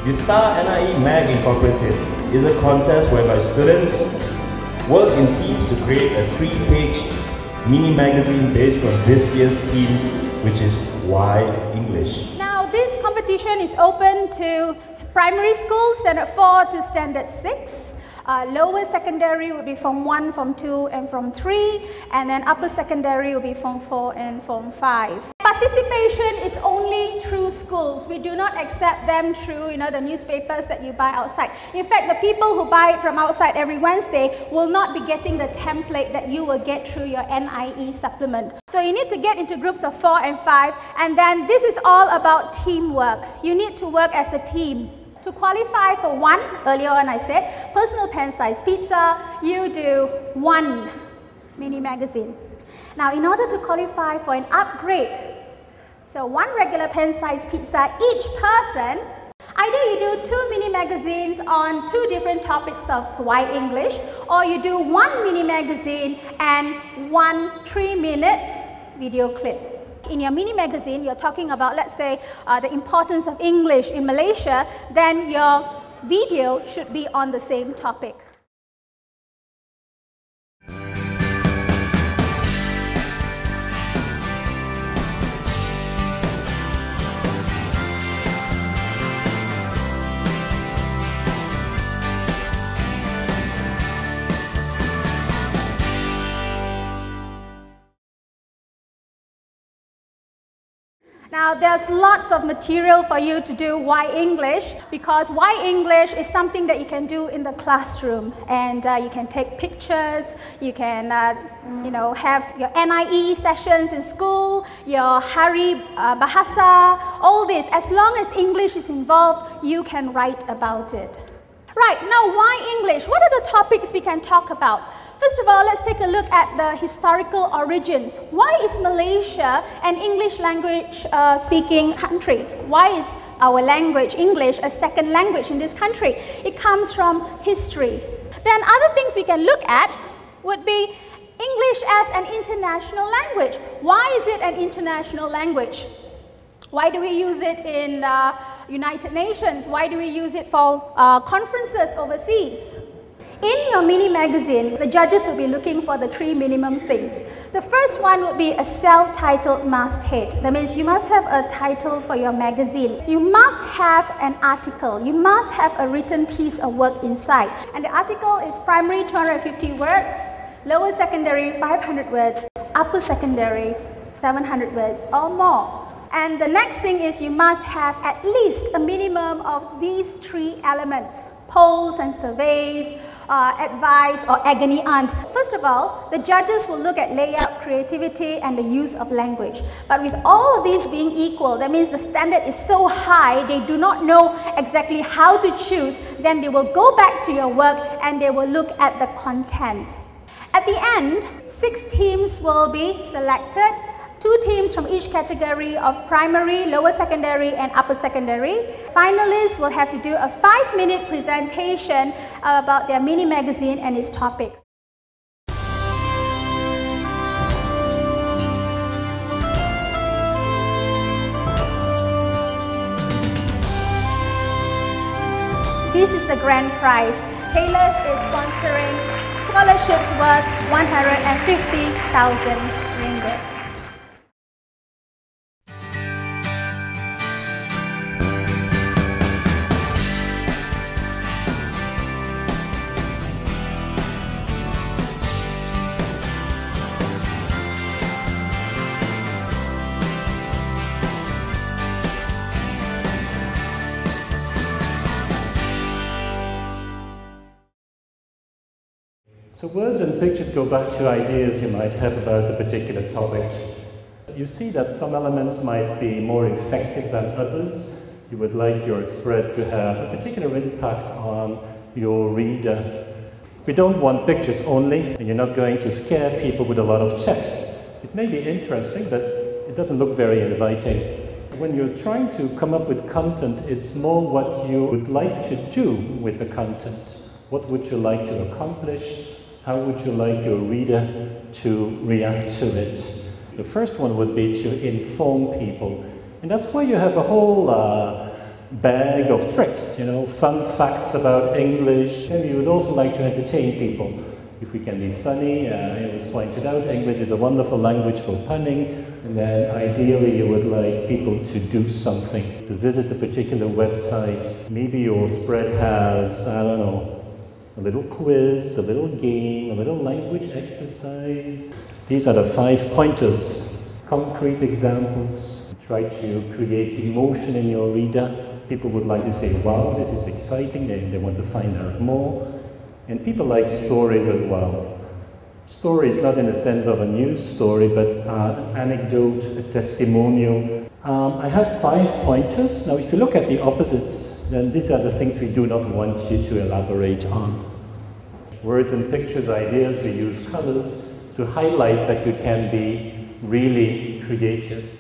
The Star NIE Mag Incorporated is a contest whereby students work in teams to create a 3-page mini magazine based on this year's theme, which is Why English. Now this competition is open to primary school, standard 4 to standard 6. Lower secondary would be Form 1, Form 2 and Form 3, and then upper secondary will be Form 4 and Form 5. Participation is only through schools. We do not accept them through the newspapers that you buy outside. In fact, the people who buy it from outside every Wednesday will not be getting the template that you will get through your NIE supplement. So you need to get into groups of 4 and 5, and then this is all about teamwork. You need to work as a team. To qualify for one, earlier on I said, personal pen-sized pizza, you do 1 mini magazine. Now in order to qualify for an upgrade, so 1 regular pen-sized pizza each person, either you do 2 mini magazines on 2 different topics of why English, or you do 1 mini magazine and 1 3-minute video clip. In your mini magazine, you're talking about, let's say, the importance of English in Malaysia, then your video should be on the same topic. Now there's lots of material for you to do Why English, because Why English is something that you can do in the classroom, and you can take pictures, you can have your NIE sessions in school, your Hari Bahasa, all this. As long as English is involved, you can write about it. Right, now why English? What are the topics we can talk about? First of all, let's take a look at the historical origins. Why is Malaysia an English language speaking country? Why is our language, English, a second language in this country? It comes from history. Then other things we can look at would be English as an international language. Why is it an international language? Why do we use it in United Nations? Why do we use it for conferences overseas? In your mini magazine, the judges will be looking for the 3 minimum things. The first one would be a self-titled masthead. That means you must have a title for your magazine. You must have an article. You must have a written piece of work inside. And the article is primary 250 words, lower secondary 500 words, upper secondary 700 words or more. And the next thing is you must have at least a minimum of these 3 elements: polls and surveys, advice or agony aunt. First of all, the judges will look at layout, creativity and the use of language. But with all of these being equal, that means the standard is so high, they do not know exactly how to choose, then they will go back to your work and they will look at the content. At the end, 6 teams will be selected. 2 teams from each category of primary, lower secondary and upper secondary. Finalists will have to do a 5-minute presentation about their mini magazine and its topic. This is the grand prize. Taylor's is sponsoring scholarships worth 150,000 ringgit. So words and pictures go back to ideas you might have about a particular topic. You see that some elements might be more effective than others. You would like your spread to have a particular impact on your reader. We don't want pictures only, and you're not going to scare people with a lot of text. It may be interesting, but it doesn't look very inviting. When you're trying to come up with content, it's more what you would like to do with the content. What would you like to accomplish? How would you like your reader to react to it? The first one would be to inform people. And that's why you have a whole bag of tricks, fun facts about English. And we would also like to entertain people. If we can be funny, it was pointed out, English is a wonderful language for punning, and then ideally you would like people to do something, to visit a particular website. Maybe your spread has, I don't know, a little quiz, a little game, a little language exercise. These are the 5 pointers, concrete examples. Try to create emotion in your reader. People would like to say, wow, this is exciting, they want to find out more. And people like stories as well. Stories not in the sense of a news story, but an anecdote, a testimonial. I had 5 pointers. Now if you look at the opposites, then these are the things we do not want you to elaborate on. Words and pictures, ideas, we use colors to highlight that you can be really creative.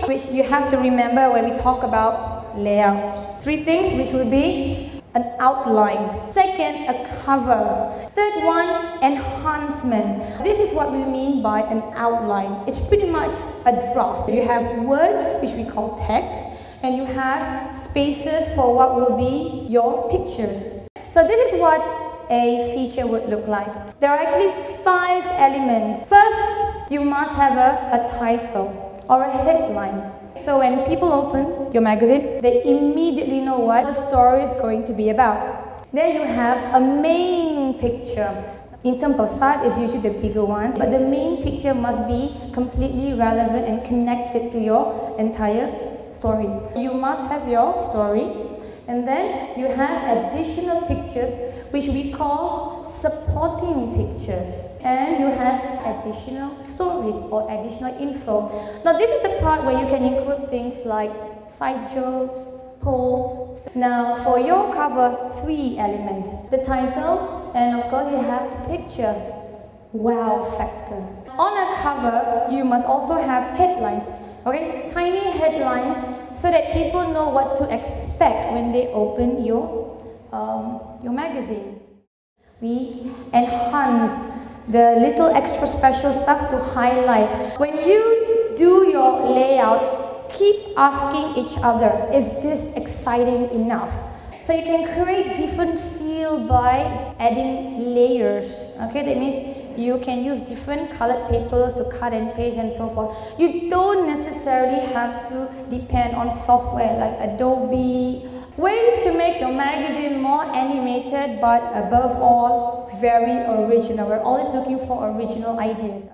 Which you have to remember when we talk about layout. 3 things which will be an outline. Second, a cover. Third one, enhancement. This is what we mean by an outline. It's pretty much a draft. You have words, which we call text, and you have spaces for what will be your pictures. So this is what a feature would look like. There are actually 5 elements. First, you must have a title or a headline. So when people open your magazine, they immediately know what the story is going to be about. Then you have a main picture. In terms of size, it's usually the bigger ones, but the main picture must be completely relevant and connected to your entire story. You must have your story, and then you have additional pictures which we call supporting pictures. And you have additional stories or additional info. Now this is the part where you can include things like side jokes, polls. Now for your cover, 3 elements. The title, and of course you have the picture. Wow factor. On a cover, you must also have headlines. Okay, tiny headlines so that people know what to expect when they open your magazine. We enhance the little extra special stuff to highlight. When you do your layout, keep asking each other, is this exciting enough? So you can create different feel by adding layers. Okay, that means you can use different colored papers to cut and paste and so forth. You don't necessarily have to depend on software like Adobe. Ways to make your magazine more animated, but above all, very original. We're always looking for original ideas.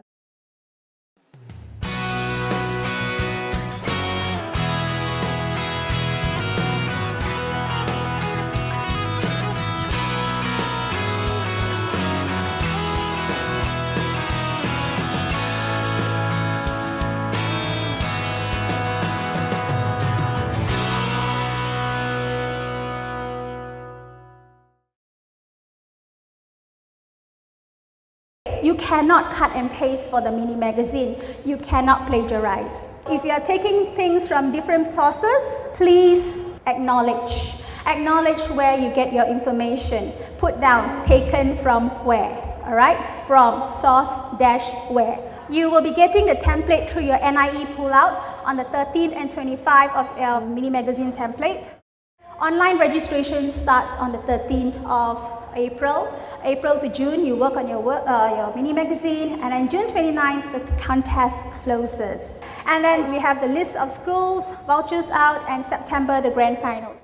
You cannot cut and paste for the mini magazine. You cannot plagiarize. If you are taking things from different sources, please acknowledge. Acknowledge where you get your information. Put down taken from where, all right? From source-where. You will be getting the template through your NIE pullout on the 13th and 25th of our mini magazine template. Online registration starts on the 13th of April. April to June, you work on your mini magazine, and on June 29th, the contest closes. And then we have the list of schools, vouchers out, and September, the grand finals.